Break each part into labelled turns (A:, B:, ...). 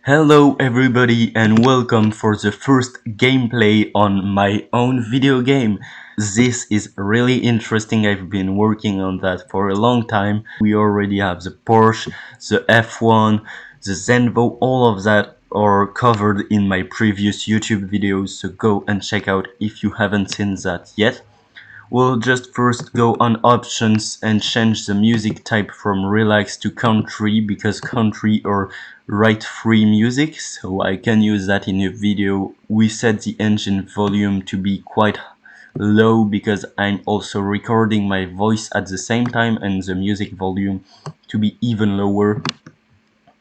A: Hello everybody and welcome for the first gameplay on my own video game. This is really interesting. I've been working on that for a long time. We already have the Porsche, the F1, the Zenvo, all of that are covered in my previous YouTube videos, so go and check out if you haven't seen that yet. We'll just first go on options and change the music type from relax to country because country or write-free music, so I can use that in a video. We set the engine volume to be quite low because I'm also recording my voice at the same time, and the music volume to be even lower,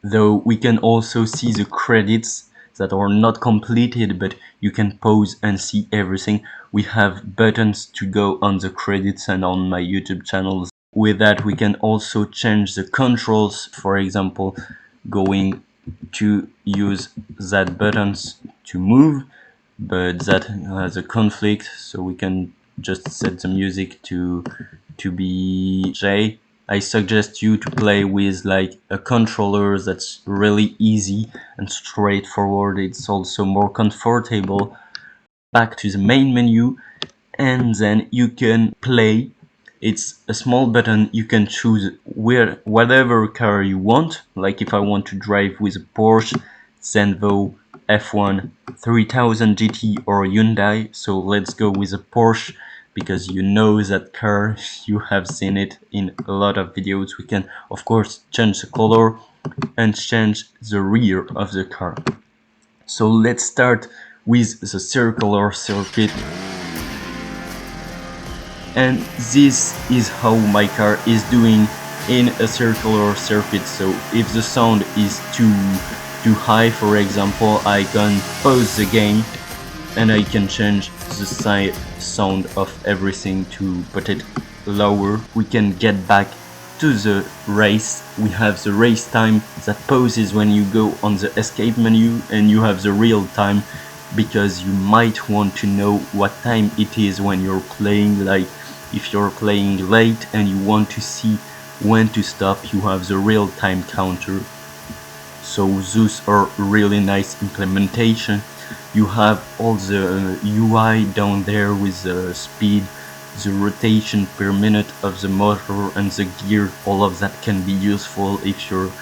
A: though we can also see the credits that are not completed, but you can pause and see everything. We have buttons to go on the credits and on my YouTube channels. With that we can also change the controls, for example going to use that buttons to move, but that has a conflict, so we can just set the music to be J. I suggest you to play with like a controller that's really easy and straightforward. It's also more comfortable. Back to the main menu, and then you can play. It's a small button. You can choose whatever car you want. Like if I want to drive with a Porsche, Zenvo, F1, 3000 GT or Hyundai. So let's go with a Porsche because you know that car, you have seen it in a lot of videos. We can of course change the color and change the rear of the car. So let's start with the circular circuit. And this is how my car is doing in a circular circuit. So if the sound is too high, for example, I can pause the game and I can change the sound of everything to put it lower. We can get back to the race. We have the race time that pauses when you go on the escape menu, and you have the real time because you might want to know what time it is when you're playing. Like if you're playing late and you want to see when to stop, you have the real time counter. So those are really nice implementation. You have all the UI down there with the speed, the rotation per minute of the motor and the gear. All of that can be useful if you're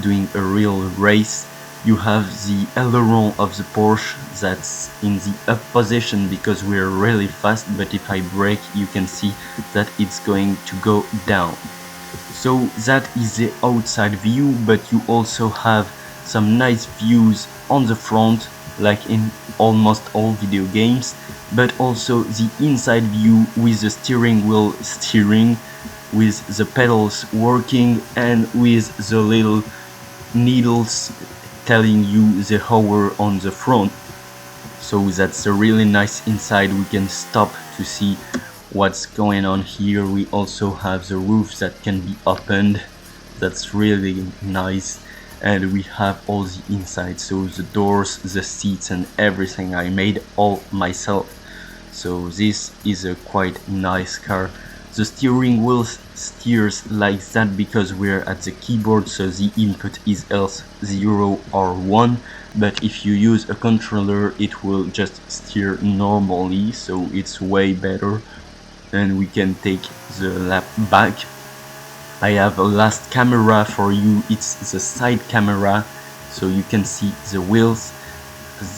A: doing a real race. You have the aileron of the Porsche that's in the up position because we're really fast, but if I brake you can see that it's going to go down. So that is the outside view, but you also have some nice views on the front, like in almost all video games, but also the inside view with the steering wheel steering, with the pedals working, and with the little needles telling you the hour on the front. So that's a really nice inside. We can stop to see what's going on here. We also have the roof that can be opened. That's really nice. And we have all the inside, so the doors, the seats and everything I made all myself. So this is a quite nice car. The steering wheel steers like that because we're at the keyboard, so the input is else 0 or 1, but if you use a controller it will just steer normally, so it's way better. And we can take the lap back. I have a last camera for you. It's the side camera, so you can see the wheels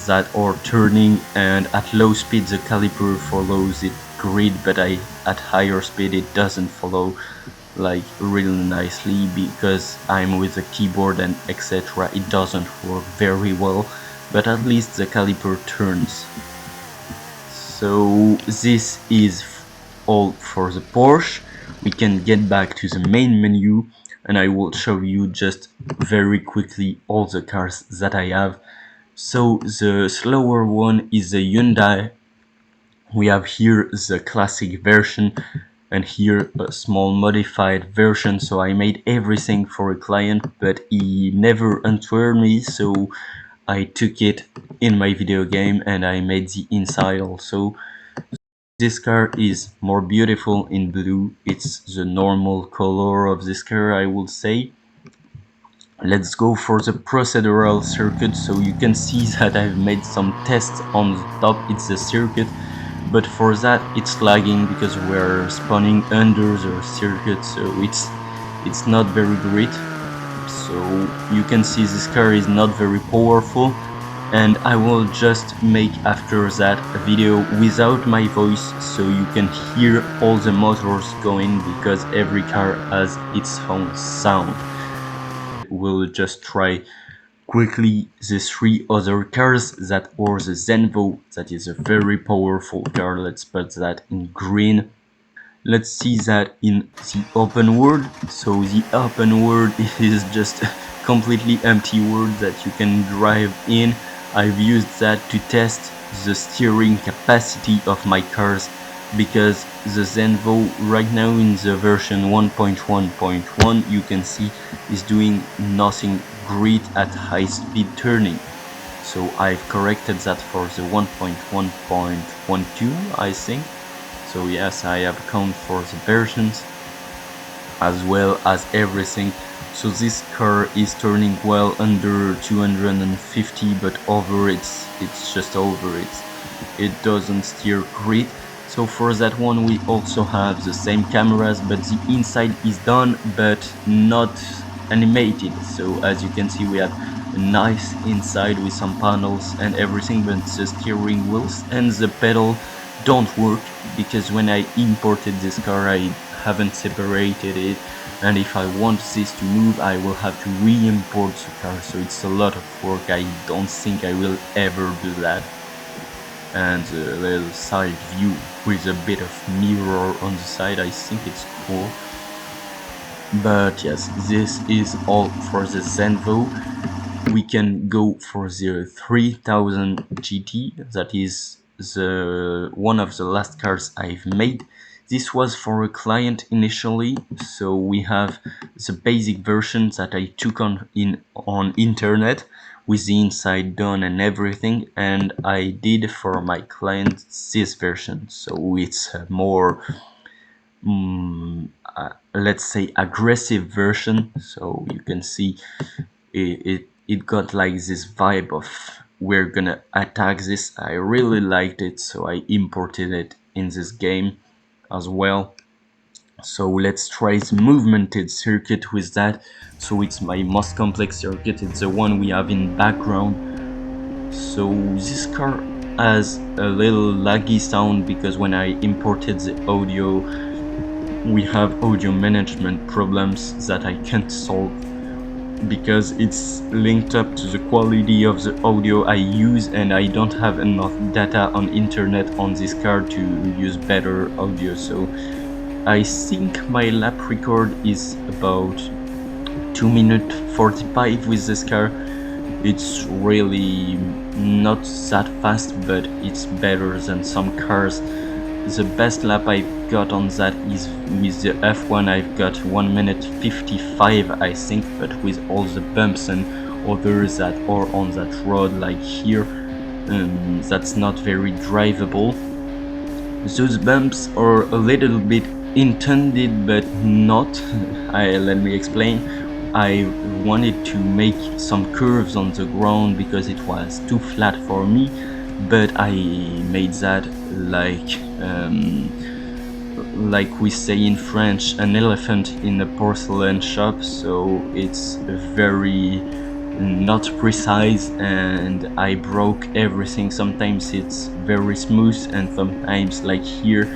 A: that are turning, and at low speed the caliper follows it grid, but at higher speed it doesn't follow like really nicely because I'm with the keyboard and etc. It doesn't work very well, but at least the caliper turns. So this is all for the Porsche. We can get back to the main menu and I will show you just very quickly all the cars that I have. So the slower one is the Hyundai. We have here the classic version and here a small modified version. So I made everything for a client, but he never answered me, so I took it in my video game and I made the inside also. This car is more beautiful in blue. It's the normal color of this car, I would say. Let's go for the procedural circuit. So you can see that I've made some tests on the top. It's the circuit, but for that it's lagging because we're spawning under the circuit, so it's not very great. So you can see this car is not very powerful, and I will just make after that a video without my voice so you can hear all the motors going, because every car has its own sound. We'll just try quickly the three other cars that are the Zenvo, that is a very powerful car. Let's put that in green. Let's see that in the open world. So the open world is just a completely empty world that you can drive in. I've used that to test the steering capacity of my cars, because the Zenvo right now in the version 1.1.1 you can see is doing nothing great at high speed turning. So I've corrected that for the 1.1.12, I think. So yes, I have accounted for the versions as well as everything. So this car is turning well under 250, but over it's just over it doesn't steer great. So for that one we also have the same cameras, but the inside is done but not animated. So as you can see, we have a nice inside with some panels and everything, but the steering wheels and the pedal don't work, because when I imported this car I haven't separated it, and if I want this to move I will have to re-import the car, so it's a lot of work. I don't think I will ever do that. And a little side view with a bit of mirror on the side, I think it's cool. But yes, this is all for the Zenvo. We can go for the 3000 GT, that is the one of the last cars I've made. This was for a client initially, so we have the basic version that I took on internet with the inside done and everything, and I did for my client this version, so it's a more let's say aggressive version. So you can see it got like this vibe of we're gonna attack this. I really liked it, so I imported it in this game as well. So let's try the movemented circuit with that. So it's my most complex circuit, it's the one we have in background. So this car has a little laggy sound because when I imported the audio, we have audio management problems that I can't solve, because it's linked up to the quality of the audio I use, and I don't have enough data on internet on this car to use better audio. So I think my lap record is about 2 minutes 45 with this car. It's really not that fast, but it's better than some cars. The best lap I got on that is with the F1. I've got 1 minute 55, I think, but with all the bumps and others that are on that road, like here, that's not very drivable. Those bumps are a little bit intended, but not. Let me explain. I wanted to make some curves on the ground because it was too flat for me, but I made that like we say in French, an elephant in a porcelain shop. So it's very not precise, and I broke everything. Sometimes it's very smooth, and sometimes like here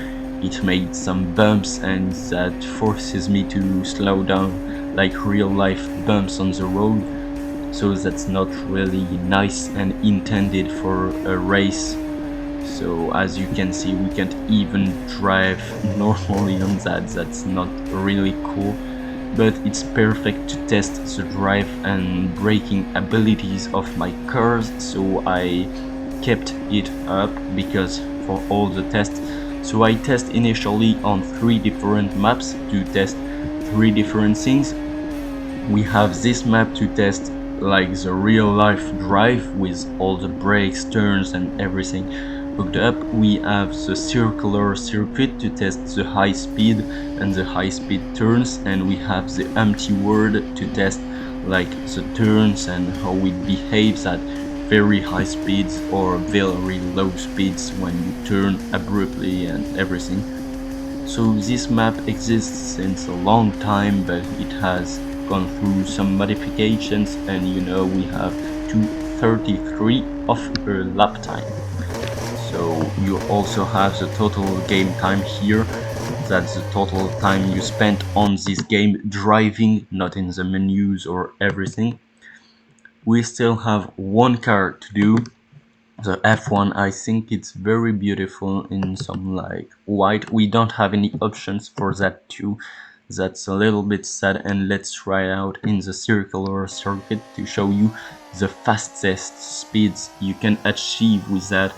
A: it made some bumps, and that forces me to slow down, like real life bumps on the road. So that's not really nice and intended for a race. So as you can see, we can't even drive normally on that. That's not really cool, but it's perfect to test the drive and braking abilities of my cars. So I kept it up because for all the tests. So I test initially on 3 different maps to test 3 different things. We have this map to test like the real life drive with all the brakes, turns and everything hooked up. We have the circular circuit to test the high speed and the high speed turns, and we have the empty world to test like the turns and how it behaves at very high speeds or very low speeds when you turn abruptly and everything. So this map exists since a long time, but it has gone through some modifications, and we have 233 of lap time. So you also have the total game time here. That's the total time you spent on this game driving, not in the menus or everything. We still have one car to do, the F1. I think it's very beautiful in some like white. We don't have any options for that too. That's a little bit sad, and let's try out in the circular circuit to show you the fastest speeds you can achieve with that,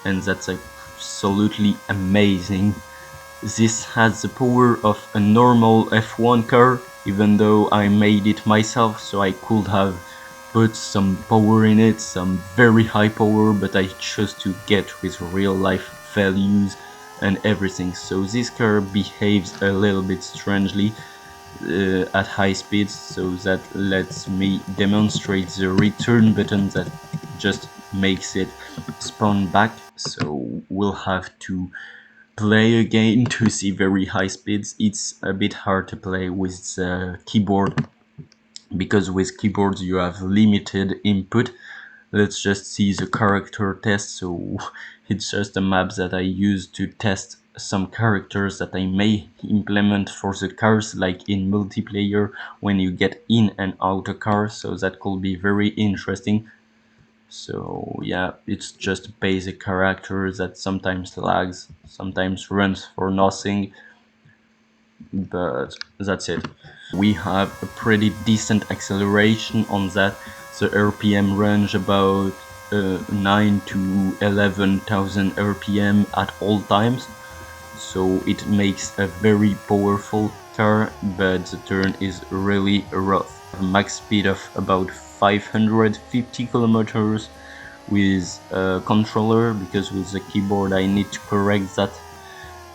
A: and that's absolutely amazing. This has the power of a normal F1 car, even though I made it myself, so I could have put some power in it, some very high power, but I chose to get with real life values and everything. So this car behaves a little bit strangely at high speeds, so that lets me demonstrate the return button that just makes it spawn back. So we'll have to play again to see very high speeds. It's a bit hard to play with the keyboard because with keyboards you have limited input. Let's just see the character test. So it's just a map that I use to test some characters that I may implement for the cars, like in multiplayer when you get in and out a car, so that could be very interesting. So yeah, it's just a basic character that sometimes lags, sometimes runs for nothing, but that's it. We have a pretty decent acceleration on that. The RPM range about 9 to 11,000 RPM at all times. So it makes a very powerful car, but the turn is really rough. A max speed of about 550 kilometers with a controller, because with the keyboard I need to correct that.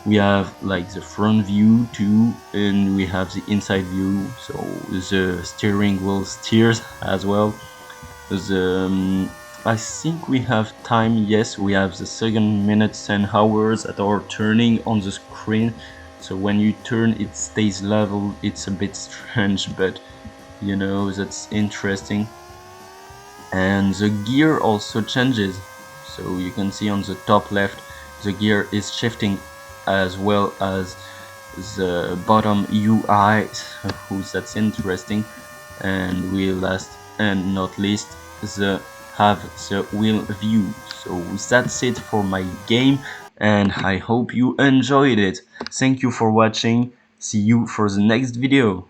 A: We have like the front view too, and we have the inside view, so the steering wheel steers as well. I think we have time. Yes, we have the second, minutes and hours that are turning on the screen, so when you turn it stays level. It's a bit strange, but that's interesting. And the gear also changes, so you can see on the top left the gear is shifting, as well as the bottom UI. That's interesting. And we last and not least have the wheel view. So that's it for my game, and I hope you enjoyed it. Thank you for watching. See you for the next video.